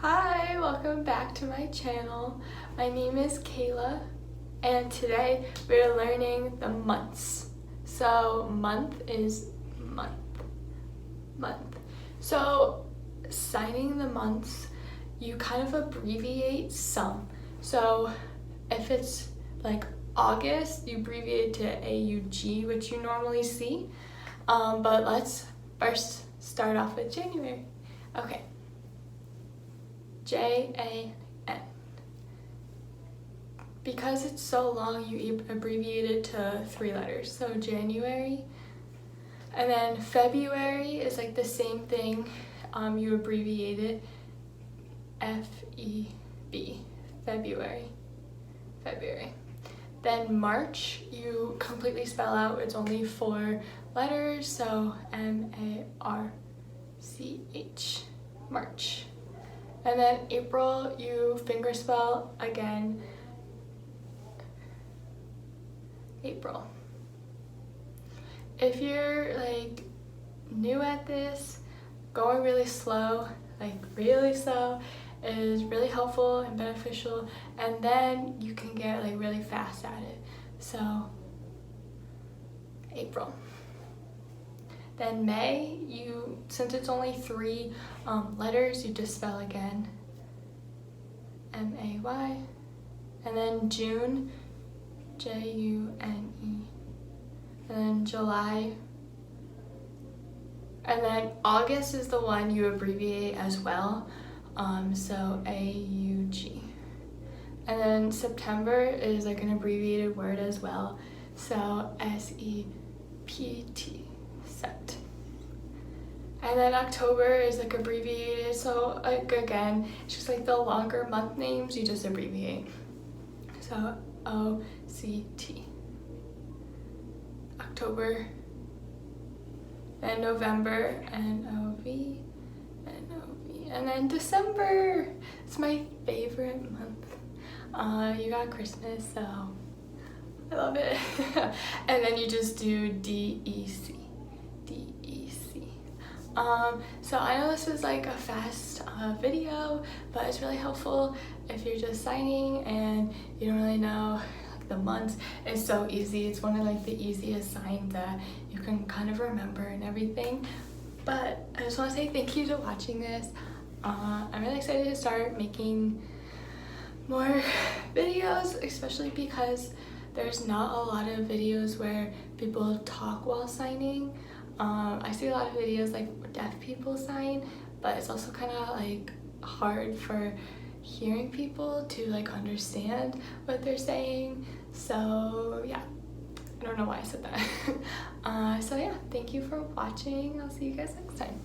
Hi, welcome back to my channel. My name is Kayla, and today we're learning the months. So month is month. So signing the months, you kind of abbreviate some. So if it's like August, you abbreviate to AUG, which you normally see. But let's first start off with January. Okay. JAN. Because it's so long, you abbreviate it to 3 letters. So January. And then February is like the same thing. You abbreviate it FEB. February. Then March, you completely spell out. It's only 4 letters. So MARCH. March. And then April, you fingerspell again, April. If you're like new at this, going really slow is really helpful and beneficial, and then you can get like really fast at it. So April. Then May, since it's only 3 letters, you just spell again, MAY. And then June, JUNE. And then July. And then August is the one you abbreviate as well, so AUG. And then September is like an abbreviated word as well, so SEPT. Set. And then October is like abbreviated, so like again, it's just like the longer month names you just abbreviate. So OCT. October. Then November, NOV. And then December. It's my favorite month. You got Christmas, so I love it. And then you just do DEC. So I know this is like a fast video, but it's really helpful if you're just signing and you don't really know like the months. It's so easy. It's one of like the easiest signs that you can kind of remember and everything. But I just want to say thank you to watching this. I'm really excited to start making more videos, especially because there's not a lot of videos where people talk while signing. I see a lot of videos like deaf people sign, but it's also kind of like hard for hearing people to like understand what they're saying. So yeah, I don't know why I said that. So yeah, thank you for watching. I'll see you guys next time.